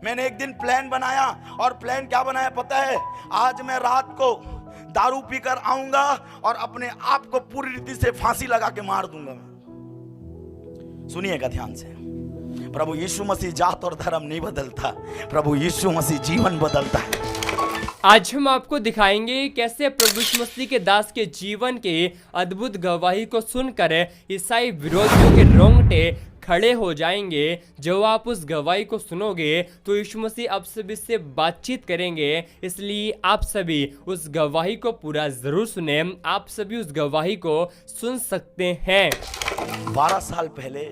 मैंने एक दिन प्लान बनाया, और प्लान क्या बनाया पता है? आज मैं रात को दारू पीकर आऊंगा और अपने आप को पूरी रीति से फांसी लगा के मार दूंगा मैं। सुनिएगा ध्यान से, प्रभु यीशु मसीह जात और धर्म नहीं बदलता, प्रभु यीशु मसीह जीवन बदलता है। आज हम आपको दिखाएंगे कैसे प्रभु यीशु मसीह के दास के जीवन के अद्भुत गवाही को सुनकर ईसाई विरोधियों के रोंगटे खड़े हो जाएंगे। जब आप उस गवाही को सुनोगे तो यीशु मसीह आप सभी से बातचीत करेंगे, इसलिए आप सभी उस गवाही को पूरा जरूर सुने। आप सभी उस गवाही को सुन सकते हैं। 12 साल पहले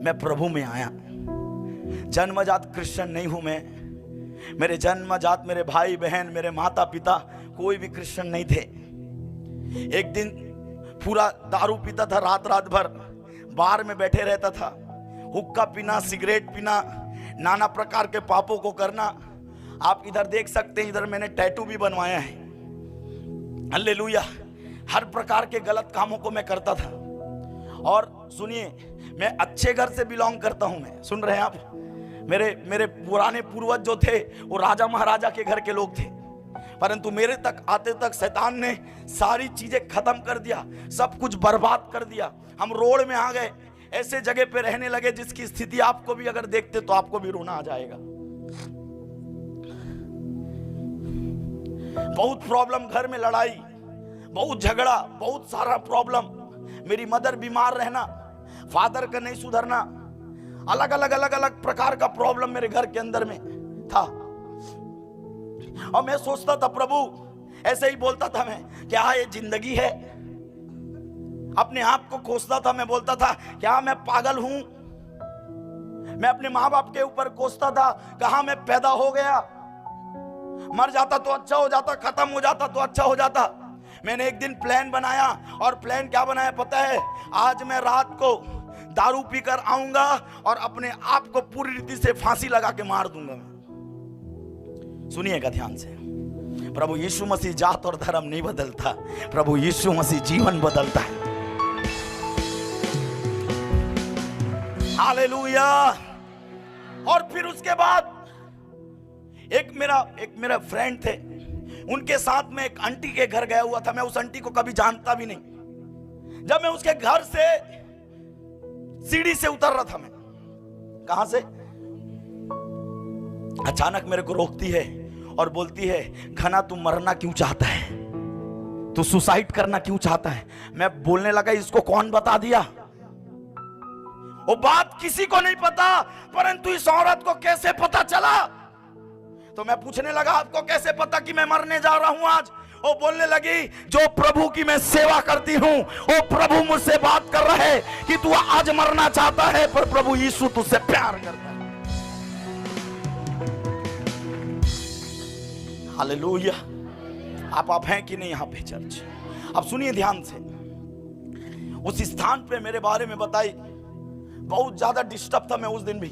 मैं प्रभु में आया। जन्मजात क्रिश्चियन नहीं हूं मैं, मेरे जन्मजात मेरे भाई बहन मेरे माता पिता कोई भी क्रिश्चियन नहीं थे। एक दिन पूरा दारू पीता था, रात रात भर बार में बैठे रहता था, हुक्का पीना, सिगरेट पीना, नाना प्रकार के पापों को करना। आप इधर देख सकते हैं, इधर मैंने टैटू भी बनवाया है। हालेलुया। हर प्रकार के गलत कामों को मैं करता था। और सुनिए, मैं अच्छे घर से बिलोंग करता हूं। मैं सुन रहे हैं आप? मेरे पुराने पूर्वज जो थे वो राजा महाराजा के घर के लोग थे, परंतु मेरे तक आते तक शैतान ने सारी चीजें खत्म कर दिया, सब कुछ बर्बाद कर दिया। हम रोड में आ गए, ऐसे जगह पे रहने लगे जिसकी स्थिति आपको भी अगर देखते तो आपको भी रोना आ जाएगा। बहुत प्रॉब्लम, घर में लड़ाई, बहुत झगड़ा, बहुत सारा प्रॉब्लम। मेरी मदर बीमार रहना, फादर का नहीं सुधरना, अलग अलग प्रकार का प्रॉब्लम मेरे घर के अंदर में था। और मैं सोचता था प्रभु, ऐसे ही बोलता था मैं, क्या ये जिंदगी है? अपने आप को कोसता था। मैं बोलता था, क्या मैं पागल हूं? मैं अपने माँ बाप के ऊपर कोसता था, कहां मैं पैदा हो गया? मर जाता तो अच्छा हो जाता, खत्म हो जाता तो अच्छा हो जाता। मैंने एक दिन प्लान बनाया, और प्लान क्या बनाया पता है? आज मैं रात को दारू पीकर आऊंगा और अपने आप को पूरी रीति से फांसी लगा के मार दूंगा मैं। सुनिएगा ध्यान से, प्रभु यीशु मसीह जात और धर्म नहीं बदलता, प्रभु यीशु मसीह जीवन बदलता है। हालेलुया। और फिर उसके बाद एक मेरा फ्रेंड थे, उनके साथ में एक आंटी के घर गया हुआ था। मैं उस आंटी को कभी जानता भी नहीं। जब मैं उसके घर से सीढ़ी से उतर रहा था, मैं कहां से, अचानक मेरे को रोकती है और बोलती है, घना तू मरना क्यों चाहता है? तू सुसाइड करना क्यों चाहता है? मैं बोलने लगा, इसको कौन बता दिया? वो बात किसी को नहीं पता, परंतु इस औरत को कैसे पता चला? तो मैं पूछने लगा, आपको कैसे पता कि मैं मरने जा रहा हूं आज? वो बोलने लगी, जो प्रभु की मैं सेवा करती हूं, वो प्रभु मुझसे बात कर रहा है कि तू आज मरना चाहता है, पर प्रभु यीशु तुझसे प्यार करता है। हालेलुया। आप हैं कि नहीं यहाँ पे चर्च? अब सुनिए ध्यान से। उस स्थान पे मेरे बारे में बताई, बहुत ज्यादा डिस्टर्ब था मैं उस दिन भी।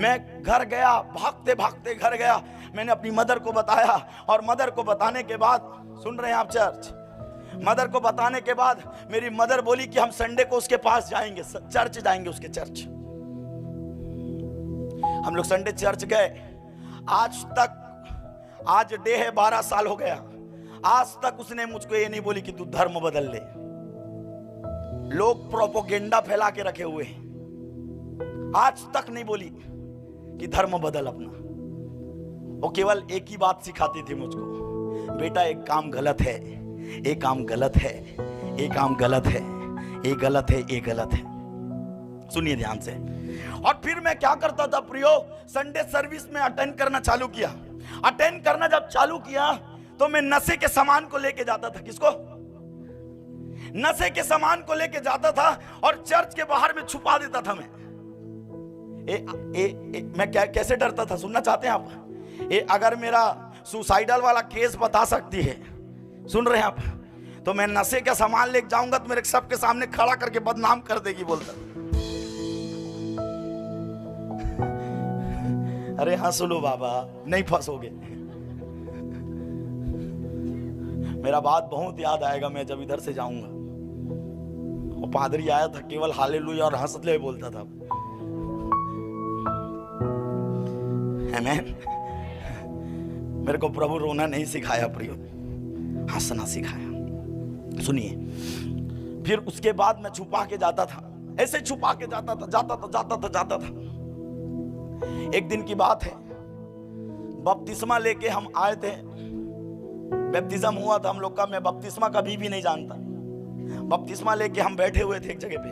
मैं घर गया, भागते भागते घर गया। मैंने अपनी मदर को बताया, और मदर को बताने के बाद, सुन रहे हैं आप चर्च? मदर को बताने के बाद मेरी मदर बोली कि हम संडे को उसके पास जाएंगे, चर्च जाएंगे, उसके चर्च। हम लोग संडे चर्च गए। आज तक, आज डे है 12 साल हो गया, आज तक उसने मुझको ये नहीं बोली कि तू धर्म बदल ले। लोग प्रोपोगेंडा फैला के रखे हुए हैं, आज तक नहीं बोली कि धर्म बदल अपना। वो केवल एक ही बात सिखाती थी मुझको, बेटा एक काम गलत है, एक काम गलत है, एक काम गलत है, एक गलत है, एक गलत है। सुनिए ध्यान से। और फिर मैं क्या करता था प्रियो, संडे सर्विस में अटेंड करना चालू किया। अटेंड करना जब चालू किया तो मैं नशे के सामान को लेके जाता था। किसको? नशे के सामान को लेके जाता था और चर्च के बाहर में छुपा देता था मैं। मैं कैसे डरता था, सुनना चाहते हैं आप? अगर मेरा सुसाइडल वाला केस बता सकती है, सुन रहे हैं आप, तो मैं नशे का सामान लेके जाऊंगा तो मेरे सबके सामने खड़ा करके बदनाम कर देगी, बोलता। अरे हाँ सुनो बाबा, नहीं फंसोगे। मेरा बात बहुत याद आएगा मैं जब इधर से जाऊंगा। वो पादरी आया था, केवल हालेलुया और हंसले बोलता था। आमेन। मेरे को प्रभु रोना नहीं सिखाया प्रियो, हंसना सिखाया। सुनिए, फिर उसके बाद मैं छुपा के जाता था, ऐसे छुपा के जाता था। एक दिन की बात है, बपतिस्मा लेके हम आए थे, बपतिस्मा हुआ था हम लोग का। मैं बपतिस्मा कभी भी नहीं जानता। बपतिस्मा लेके हम बैठे हुए थे एक जगह पे,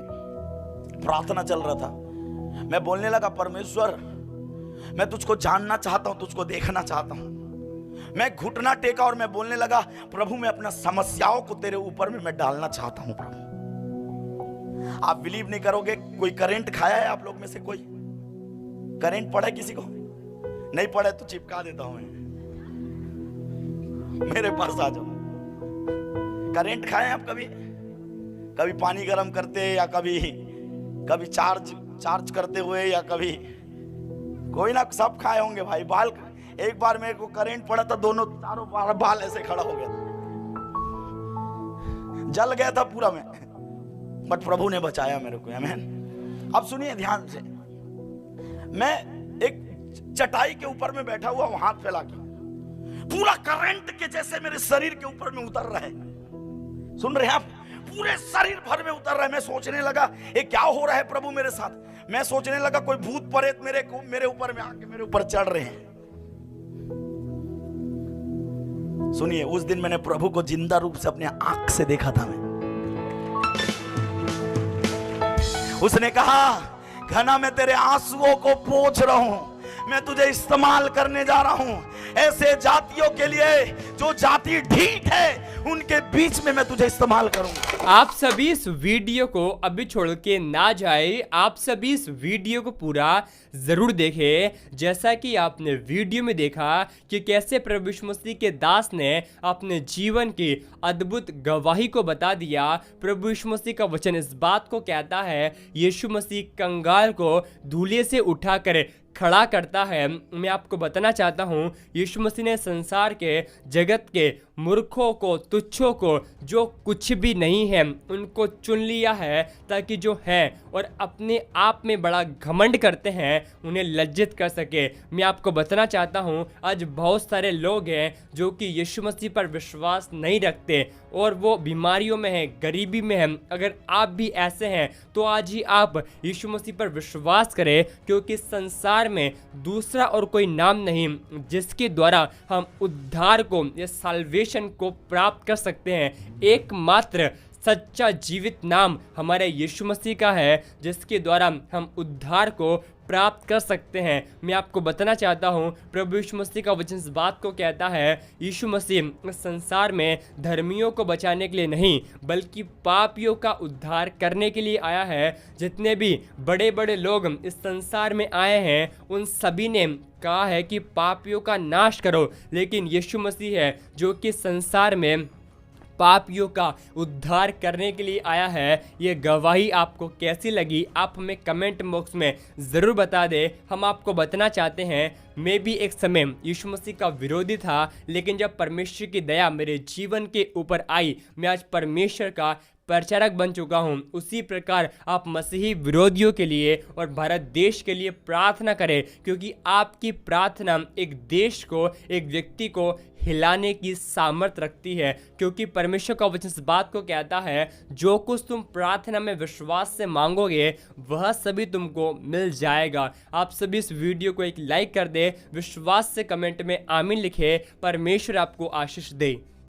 प्रार्थना चल रहा था। मैं बोलने लगा, परमेश्वर मैं तुझको जानना चाहता हूं, तुझको देखना चाहता हूं। मैं घुटना टेका और मैं बोलने लगा, प्रभु मैं अपना समस्याओं को तेरे ऊपर में मैं डालना चाहता हूं प्रभु। आप बिलीव नहीं करोगे, कोई करंट खाया है आप लोग में से? कोई करंट पड़ा है किसी को? नहीं पड़ा तो चिपका देता हूं मैं, मेरे पास आ जाओ। करंट खाए आप कभी? कभी पानी गर्म करते, या कभी चार्ज करते हुए, या कभी कोई ना सब खाए होंगे भाई। बाल, एक बार मेरे को करंट पड़ा था, चारों बाल ऐसे खड़ा हो गया था, जल गया था पूरा मैं, बट प्रभु ने बचाया मेरे को, आमीन। अब सुनिए ध्यान से, मैं एक चटाई के ऊपर में बैठा हुआ हूं, हाथ फैला के, पूरा करंट के जैसे मेरे शरीर के ऊपर में उतर रहा है। सुन रहे हैं आप? पूरे शरीर भर में उतर रहा है। मैं सोचने लगा, ये क्या हो रहा है प्रभु मेरे साथ? मैं सोचने लगा कोई भूत प्रेत मेरे ऊपर में आके मेरे ऊपर चढ़ रहे हैं। सुनिए, उस दिन मैंने प्रभु को जिंदा रूप से अपने आंख से देखा था मैं। उसने कहा, घना मैं तेरे आंसुओं को पोंछ रहा हूं, मैं तुझे इस्तेमाल करने जा रहा हूं ऐसे जातियों के लिए जो जाति ढीठ है, उनके बीच में मैं तुझे इस्तेमाल करूंगा। आप सभी इस वीडियो को अभी छोड़ के ना जाए, आप सभी इस वीडियो को पूरा जरूर देखें। जैसा कि आपने वीडियो में देखा कि कैसे प्रभु यीशु मसीह के दास ने अपने जीवन की अद्भुत गवाही को बता दिया। प्रभु यीशु मसीह का वचन इस बात को कहता है, यीशु मसीह कंगाल को धूले से उठाकर खड़ा करता है। मैं आपको बताना चाहता हूँ, यीशु मसीह ने संसार के, जगत के मूर्खों को, तुच्छों को, जो कुछ भी नहीं है, उनको चुन लिया है, ताकि जो है और अपने आप में बड़ा घमंड करते हैं उन्हें लज्जित कर सके। मैं आपको बताना चाहता हूँ, आज बहुत सारे लोग हैं जो कि यीशु मसीह पर विश्वास नहीं रखते और वो बीमारियों में हैं, गरीबी में हैं। अगर आप भी ऐसे हैं तो आज ही आप यीशु मसीह पर विश्वास करें, क्योंकि संसार में दूसरा और कोई नाम नहीं जिसके द्वारा हम उद्धार को या साल्वेशन को प्राप्त कर सकते हैं। एकमात्र सच्चा जीवित नाम हमारे यीशु मसीह का है, जिसके द्वारा हम उद्धार को प्राप्त कर सकते हैं। मैं आपको बताना चाहता हूँ, प्रभु यीशु मसीह का वचन इस बात को कहता है, यीशु मसीह संसार में धर्मियों को बचाने के लिए नहीं, बल्कि पापियों का उद्धार करने के लिए आया है। जितने भी बड़े बड़े लोग इस संसार में आए हैं, उन सभी ने कहा है कि पापियों का नाश करो, लेकिन यीशु मसीह है जो कि संसार में पापियों का उद्धार करने के लिए आया है। ये गवाही आपको कैसी लगी, आप हमें कमेंट बॉक्स में ज़रूर बता दें। हम आपको बताना चाहते हैं, मैं भी एक समय यीशु मसीह का विरोधी था, लेकिन जब परमेश्वर की दया मेरे जीवन के ऊपर आई, मैं आज परमेश्वर का प्रचारक बन चुका हूँ। उसी प्रकार आप मसीही विरोधियों के लिए और भारत देश के लिए प्रार्थना करें, क्योंकि आपकी प्रार्थना एक देश को, एक व्यक्ति को हिलाने की सामर्थ्य रखती है। क्योंकि परमेश्वर का वचन इस बात को कहता है, जो कुछ तुम प्रार्थना में विश्वास से मांगोगे वह सभी तुमको मिल जाएगा। आप सभी इस वीडियो को एक लाइक कर दे, विश्वास से कमेंट में आमीन लिखे। परमेश्वर आपको आशीष दे।